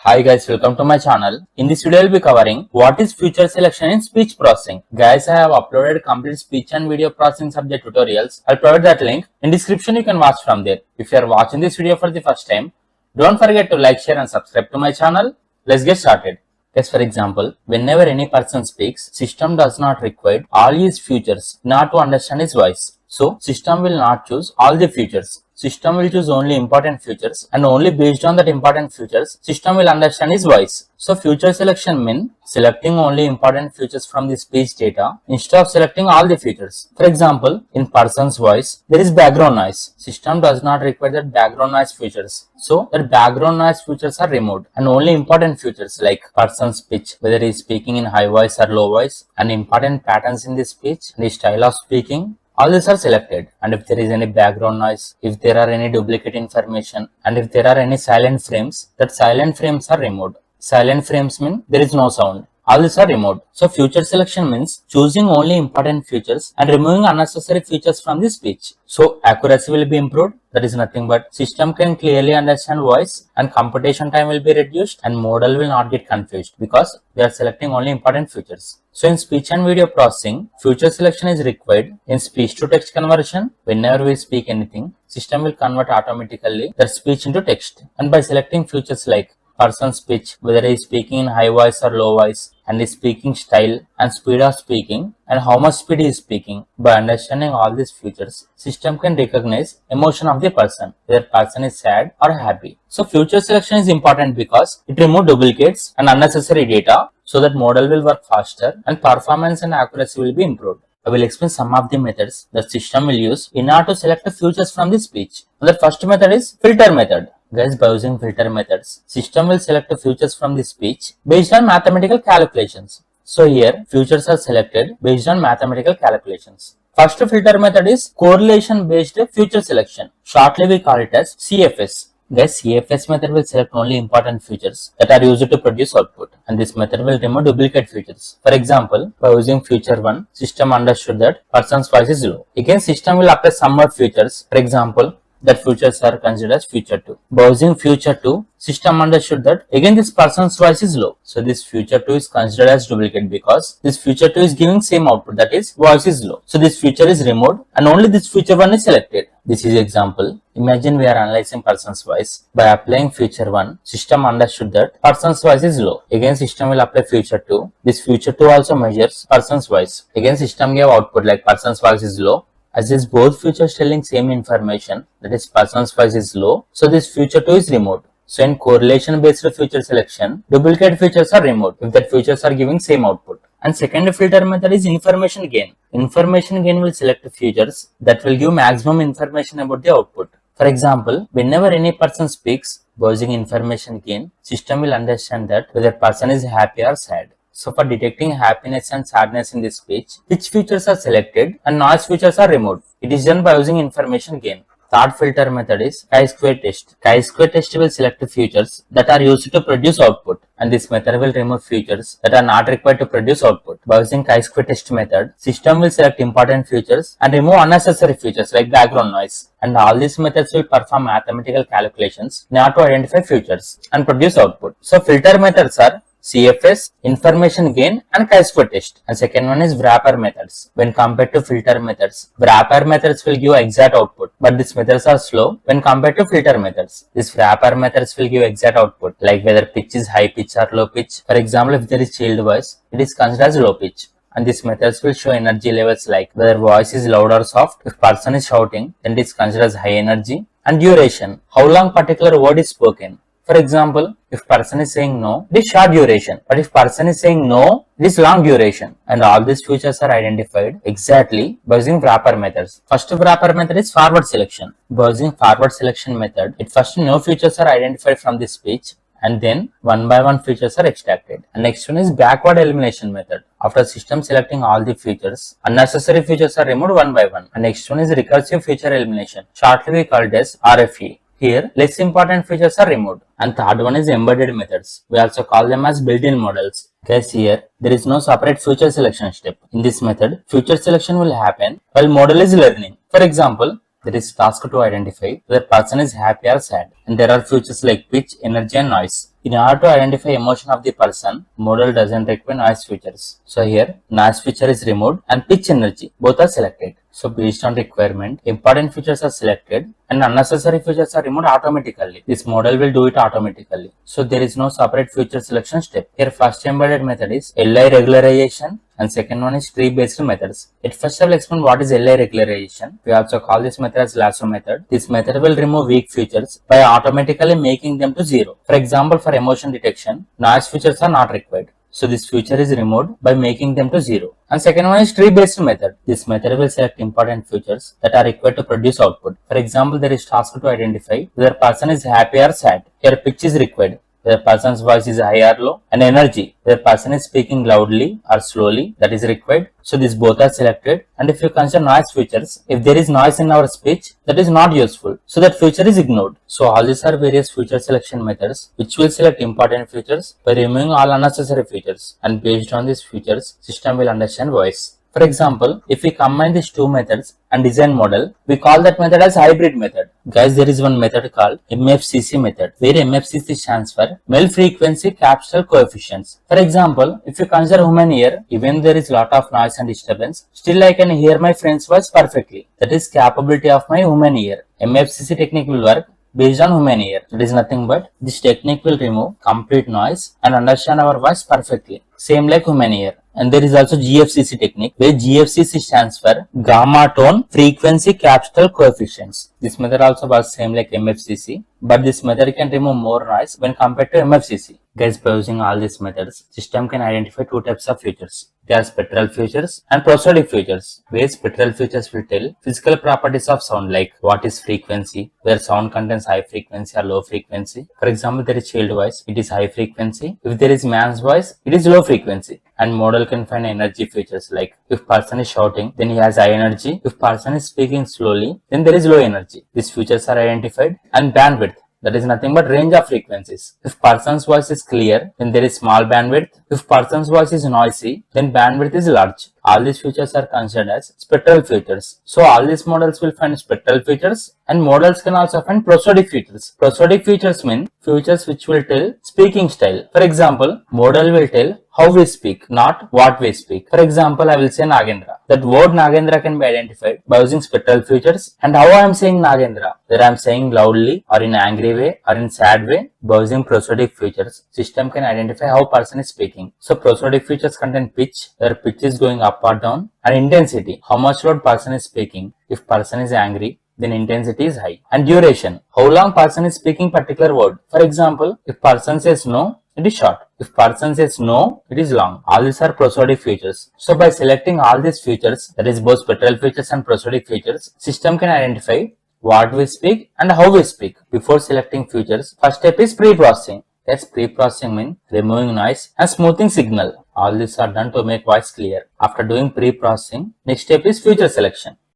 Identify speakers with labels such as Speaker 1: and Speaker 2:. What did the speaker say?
Speaker 1: Hi guys, welcome to my channel. In this video, I will be covering what is feature selection in speech processing. Guys, I have uploaded complete speech and video processing subject tutorials. I'll provide that link in description. You can watch from there. If you are watching this video for the first time, don't forget to like, share and subscribe to my channel. Let's get started. Guys, for example, whenever any person speaks, system does not require all his features not to understand his voice. So, system will not choose all the features. System will choose only important features, and only based on that important features, system will understand his voice. So, feature selection means selecting only important features from the speech data instead of selecting all the features. For example, in person's voice, there is background noise. System does not require that background noise features. So, that background noise features are removed, and only important features like person's pitch, whether he is speaking in high voice or low voice, and important patterns in the speech, and the style of speaking, all these are selected. And if there is any background noise, if there are any duplicate information, and if there are any silent frames, that silent frames are removed. Silent frames mean there is no sound. All these are removed. So feature selection means choosing only important features and removing unnecessary features from the speech. So accuracy will be improved. That is nothing but system can clearly understand voice, and computation time will be reduced, and model will not get confused because we are selecting only important features. So in speech and video processing, feature selection is required in speech to text conversion. Whenever we speak anything, system will convert automatically that speech into text. And by selecting features like person's speech, whether he is speaking in high voice or low voice, and his speaking style and speed of speaking, and how much speed he is speaking. By understanding all these features, system can recognize emotion of the person, whether person is sad or happy. So feature selection is important because it removes duplicates and unnecessary data so that model will work faster and performance and accuracy will be improved. I will explain some of the methods that system will use in order to select the features from the speech. The first method is filter method. Guys, by using filter methods, system will select the features from the speech based on mathematical calculations. So here, features are selected based on mathematical calculations. First filter method is correlation based feature selection. Shortly we call it as CFS. Guys, CFS method will select only important features that are used to produce output, and this method will remove duplicate features. For example, by using feature 1, system understood that person's voice is low. Again, system will apply some more features. For example, that features are considered as feature 2. By using feature 2, system understood that again this person's voice is low. So this feature 2 is considered as duplicate because this feature 2 is giving same output, that is voice is low. So this feature is removed and only this feature 1 is selected. This is example. Imagine we are analyzing person's voice. By applying feature 1, system understood that person's voice is low. Again system will apply feature 2. This feature 2 also measures person's voice. Again system gave output like person's voice is low. As is both features telling same information, that is person's voice is low, so this feature 2 is removed. So in correlation based feature selection, duplicate features are removed if that features are giving same output. And second filter method is information gain. Information gain will select features that will give maximum information about the output. For example, whenever any person speaks, by using information gain, system will understand that whether person is happy or sad. So for detecting happiness and sadness in this speech, which features are selected and noise features are removed. It is done by using information gain. Third filter method is chi-square test. Chi-square test will select the features that are used to produce output, and this method will remove features that are not required to produce output. By using chi-square test method, system will select important features and remove unnecessary features like background noise. And all these methods will perform mathematical calculations in order to identify features and produce output. So filter methods are CFS, information gain and chi-square test. And second one is wrapper methods. When compared to filter methods, wrapper methods will give exact output, but these methods are slow when compared to filter methods. These wrapper methods will give exact output, like whether pitch is high pitch or low pitch. For example, if there is child voice, it is considered as low pitch. And these methods will show energy levels like whether voice is loud or soft. If person is shouting, then it is considered as high energy. And duration, how long particular word is spoken. For example, if person is saying no, it is short duration. But if person is saying no, it is long duration. And all these features are identified exactly by using wrapper methods. First wrapper method is forward selection. By using forward selection method, at first no features are identified from this speech, and then one by one features are extracted. And next one is backward elimination method. After system selecting all the features, unnecessary features are removed one by one. And next one is recursive feature elimination. Shortly we call it as RFE. Here, less important features are removed. And third one is embedded methods. We also call them as built-in models. Guys, here, there is no separate feature selection step. In this method, feature selection will happen while model is learning. For example, that is tasked to identify whether person is happy or sad. And there are features like pitch, energy and noise. In order to identify emotion of the person, model doesn't require noise features. So here, noise feature is removed and pitch energy, both are selected. So based on requirement, important features are selected and unnecessary features are removed automatically. This model will do it automatically. So there is no separate feature selection step. Here first embedded method is LI regularization and second one is tree based methods. At first I will explain what is LI regularization. We also call this method as lasso method. This method will remove weak features by automatically making them to 0. For example, for emotion detection, noise features are not required. So this feature is removed by making them to 0. And second one is tree based method. This method will select important features that are required to produce output. For example, there is task to identify whether person is happy or sad. Here pitch is required, whether person's voice is high or low, and energy, whether person is speaking loudly or slowly, that is required. So these both are selected. And if you consider noise features, if there is noise in our speech, that is not useful. So that feature is ignored. So all these are various feature selection methods which will select important features by removing all unnecessary features. And based on these features, system will understand voice. For example, if we combine these two methods and design model, we call that method as hybrid method. Guys, there is one method called MFCC method, where MFCC stands for male frequency capture coefficients. For example, if you consider human ear, even there is lot of noise and disturbance, still I can hear my friend's voice perfectly. That is capability of my human ear. MFCC technique will work based on human ear. It is nothing but this technique will remove complete noise and understand our voice perfectly. Same like human ear. And there is also GFCC technique, where GFCC stands for gamma tone frequency capture coefficients. This method also works same like MFCC, but this method can remove more noise when compared to MFCC. Guys, by using all these methods, system can identify two types of features. They are spectral features and prosodic features, where spectral features will tell physical properties of sound like what is frequency, where sound contains high frequency or low frequency. For example, there is child voice, it is high frequency. If there is man's voice, it is low frequency. And model can find energy features like if person is shouting, then he has high energy. If person is speaking slowly, then there is low energy. These features are identified. And bandwidth, that is nothing but range of frequencies. If person's voice is clear, then there is small bandwidth. If person's voice is noisy, then bandwidth is large. All these features are considered as spectral features. So all these models will find spectral features, and models can also find prosodic features. Prosodic features mean features which will tell speaking style. For example, model will tell how we speak, not what we speak. For example, I will say Nagendra. That word Nagendra can be identified by using spectral features. And how I am saying Nagendra? Whether I am saying loudly or in angry way or in sad way, by using prosodic features, system can identify how person is speaking. So prosodic features contain pitch, where pitch is going up or down, and intensity, how much loud person is speaking. If person is angry, then intensity is high. And duration, how long person is speaking particular word. For example, if person says no, it is short. If person says no, it is long. All these are prosodic features. So by selecting all these features, that is both spectral features and prosodic features, system can identify what we speak and how we speak. Before selecting features, first step is pre-processing. That's pre-processing means removing noise and smoothing signal. All these are done to make voice clear. After doing pre-processing, next step is feature selection.